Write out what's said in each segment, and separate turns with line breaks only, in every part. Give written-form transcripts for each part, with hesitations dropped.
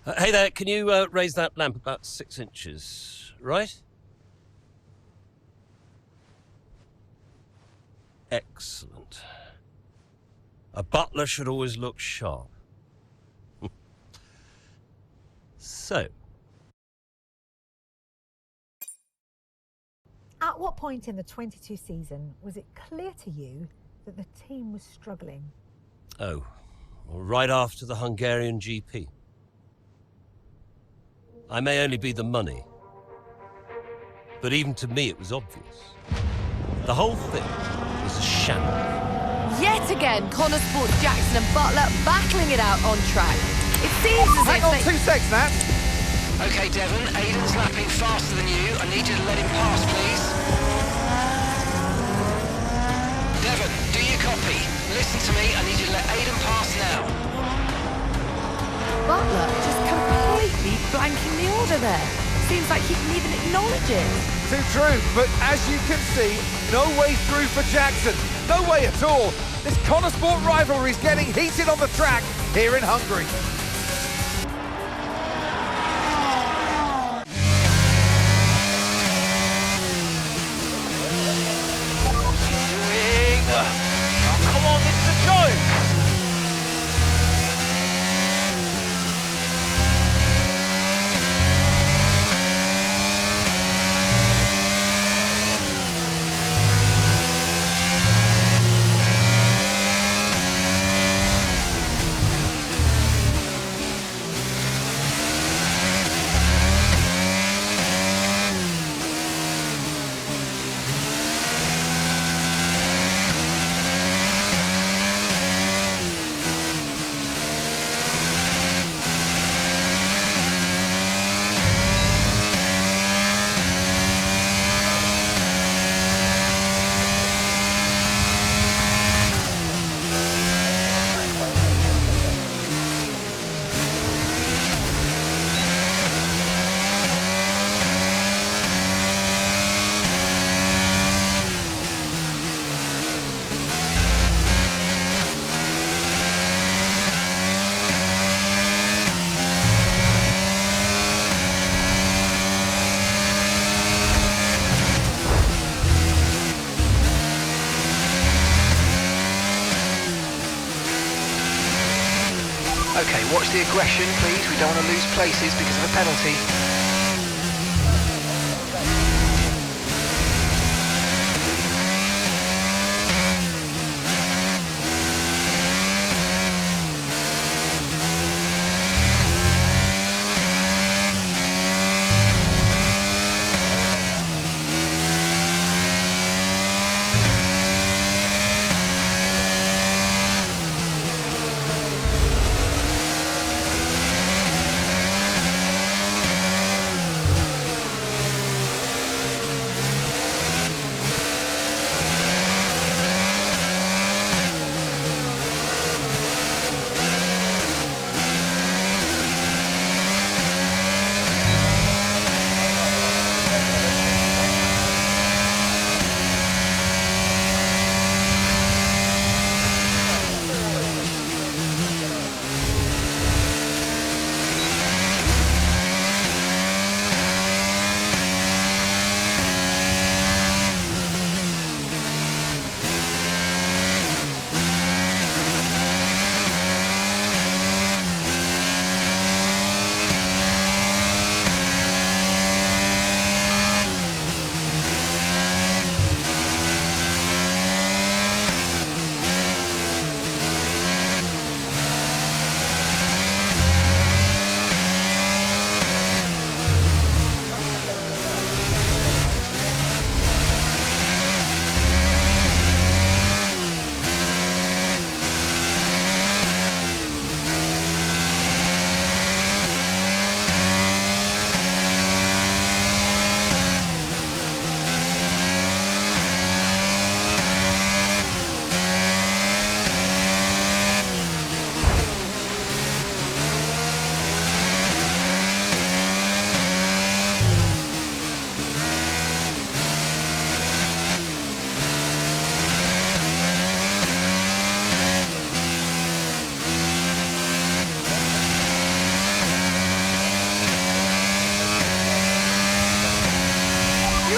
Hey there, can you raise that lamp about 6 inches, right? Excellent. A butler should always look sharp. So.
At what point in the 22 season was it clear to you that the team was struggling?
Oh, well, right after the Hungarian GP. I may only be the money, but even to me it was obvious. The whole thing was a shambles.
Yet again, Connor Sports Jackson and Butler battling it out on track. It seems as
Hang
if
on,
they...
2 seconds, Nat.
Okay, Devon, Aiden's lapping faster than you. I need you to let him pass, please. Devon, do you copy? Listen to me, I need you to let Aiden pass now.
Butler just completely blanking the order there. Seems like he can even acknowledge it.
Too true, but as you can see, no way through for Jackson. No way at all. This Connor Sport rivalry is getting heated on the track here in Hungary.
Oh, come on, this is a joke! Okay, watch the aggression, please. We don't want to lose places because of a penalty.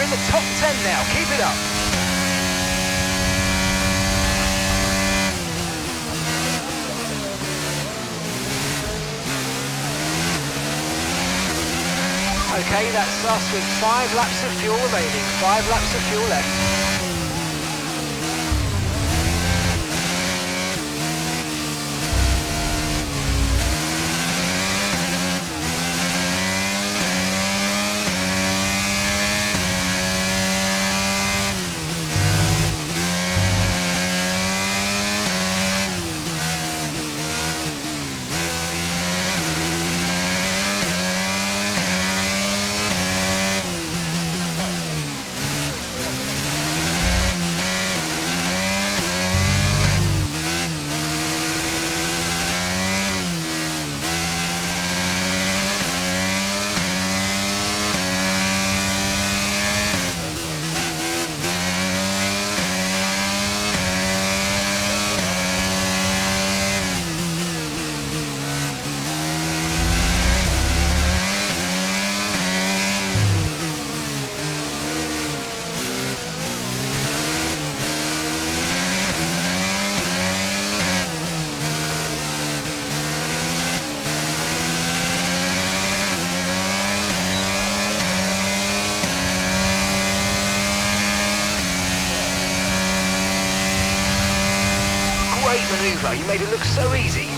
in the top 10 now. Keep it up. Okay, that's us with 5 laps of fuel remaining. 5 laps of fuel left. Great manoeuvre, you made it look so easy.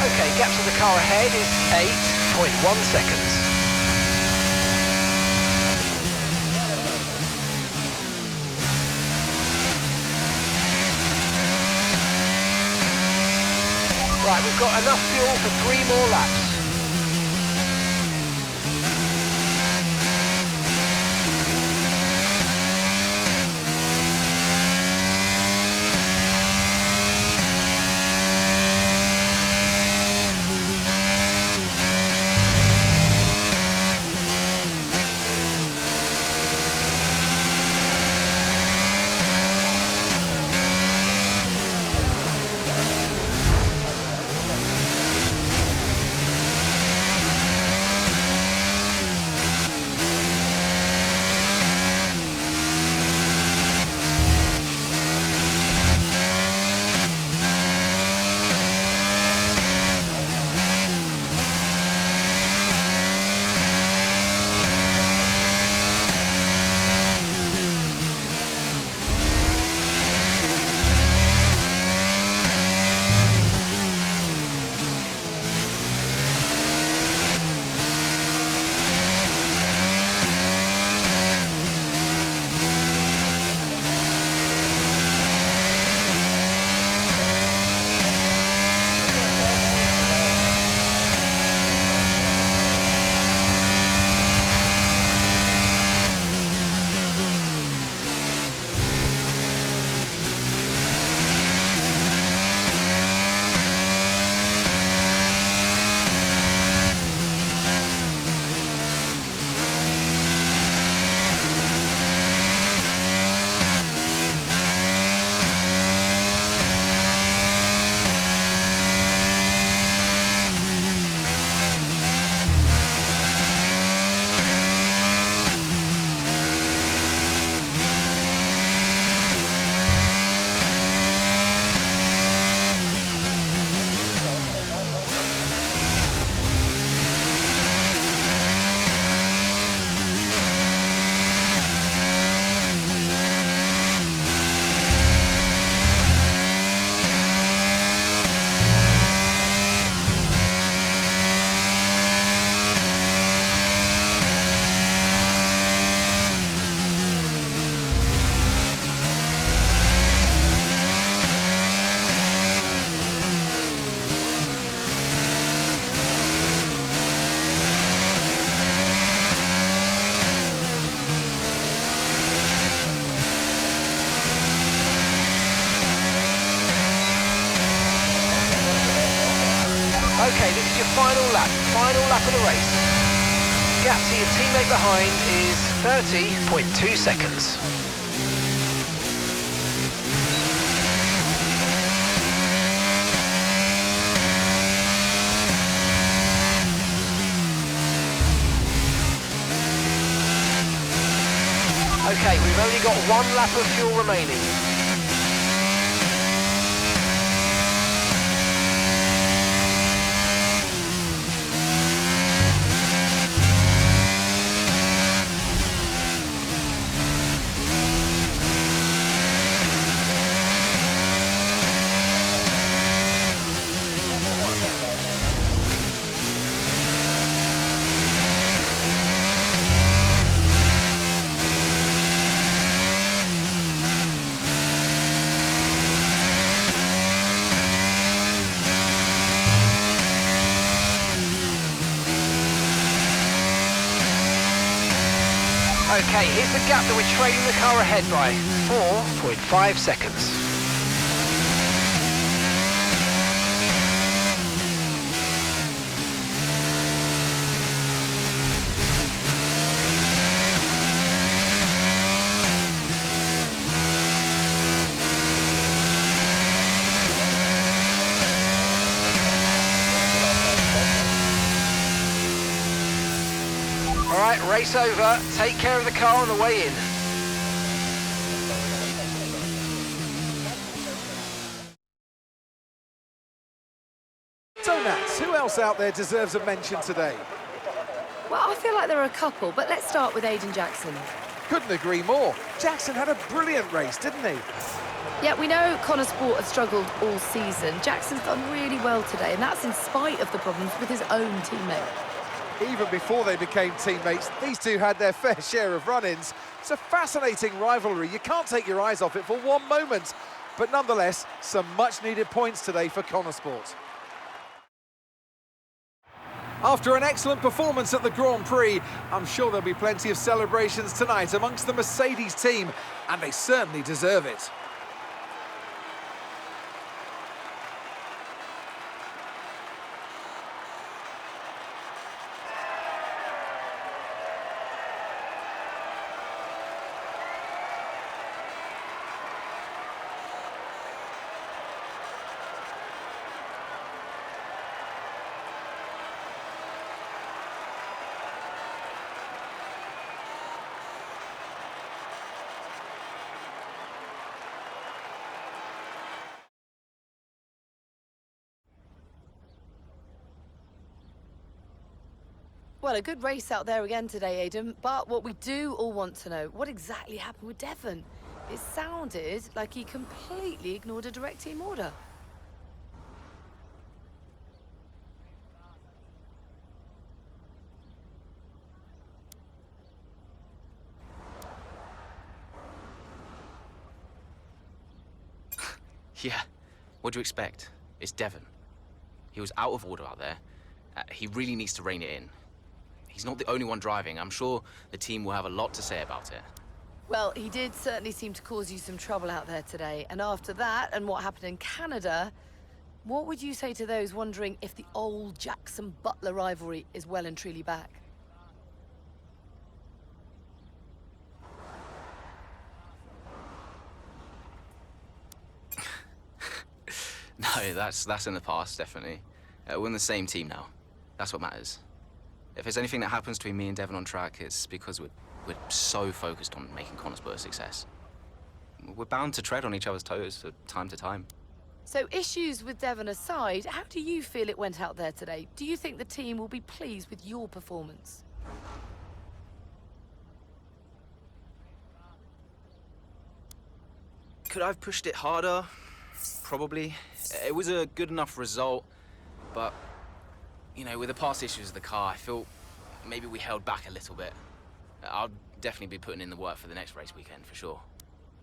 Okay, gap to the car ahead is 8.1 seconds. Right, we've got enough fuel for 3 more laps. Okay, this is your final lap of the race. Gap to your teammate behind is 30.2 seconds. Okay, we've only got 1 lap of fuel remaining. Okay, here's the gap that we're trailing the car ahead by, 4.5 seconds. Alright, race over. Take care of the car on the way in.
So Nats, who else out there deserves a mention today?
Well, I feel like there are a couple, but let's start with Aiden Jackson.
Couldn't agree more. Jackson had a brilliant race, didn't he?
Yeah, we know Connor Sport has struggled all season. Jackson's done really well today, and that's in spite of the problems with his own teammate.
Even before they became teammates, these two had their fair share of run-ins. It's a fascinating rivalry. You can't take your eyes off it for one moment. But nonetheless, some much-needed points today for Connor Sport. After an excellent performance at the Grand Prix, I'm sure there'll be plenty of celebrations tonight amongst the Mercedes team, and they certainly deserve it.
Well, a good race out there again today, Aidan, but what we do all want to know, what exactly happened with Devon? It sounded like he completely ignored a direct team order.
Yeah, what do you expect? It's Devon. He was out of order out there. He really needs to rein it in. He's not the only one driving. I'm sure the team will have a lot to say about it.
Well, he did certainly seem to cause you some trouble out there today. And after that, and what happened in Canada, what would you say to those wondering if the old Jackson-Butler rivalry is well and truly back?
No, that's in the past, definitely. We're in the same team now. That's what matters. If there's anything that happens between me and Devon on track, it's because we're so focused on making Connorsburg a success. We're bound to tread on each other's toes from time to time.
So issues with Devon aside, how do you feel it went out there today? Do you think the team will be pleased with your performance?
Could I have pushed it harder? Probably. It was a good enough result, but, you know, with the past issues of the car, I feel maybe we held back a little bit. I'll definitely be putting in the work for the next race weekend, for sure.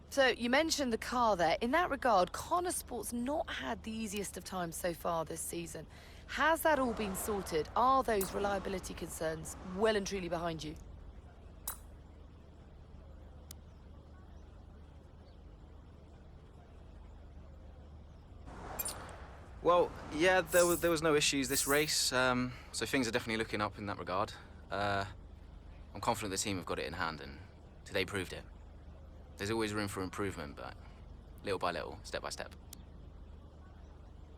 So you mentioned the car there. In that regard, Connor Sport's not had the easiest of times so far this season. Has that all been sorted? Are those reliability concerns well and truly behind you?
Well, yeah, there was no issues this race, so things are definitely looking up in that regard. I'm confident the team have got it in hand, and today proved it. There's always room for improvement, but little by little, step by step.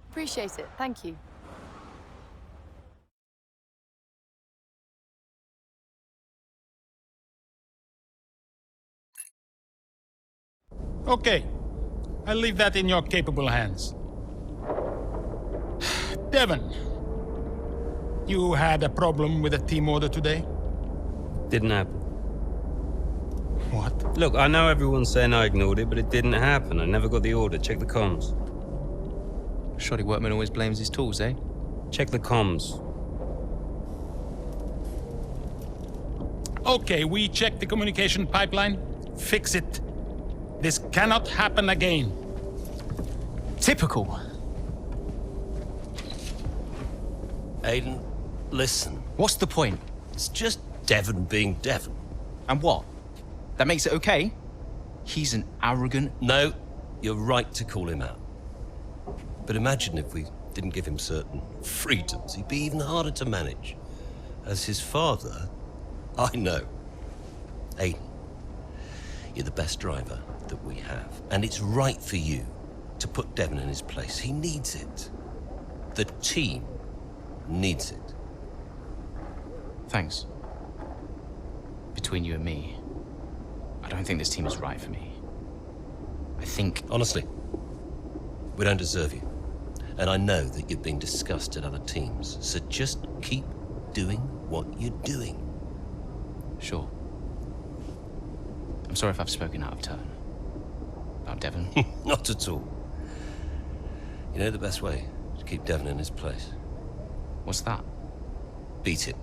Appreciate it. Thank you.
Okay. I'll leave that in your capable hands. Devon, you had a problem with a team order today?
Didn't happen.
What?
Look, I know everyone's saying I ignored it, but it didn't happen. I never got the order. Check the comms.
Shoddy workman always blames his tools, eh?
Check the comms.
Okay, we checked the communication pipeline. Fix it. This cannot happen again.
Typical.
Aiden, listen.
What's the point?
It's just Devon being Devon.
And what? That makes it okay? He's an arrogant...
No, you're right to call him out. But imagine if we didn't give him certain freedoms. He'd be even harder to manage. As his father, I know. Aiden, you're the best driver that we have. And it's right for you to put Devon in his place. He needs it. The team needs it.
Thanks. Between you and me, I don't think this team is right for me. I think...
Honestly, we don't deserve you. And I know that you're being discussed at other teams. So just keep doing what you're doing.
Sure. I'm sorry if I've spoken out of turn. About Devon.
Not at all. You know the best way to keep Devon in his place?
What's that?
Beat it.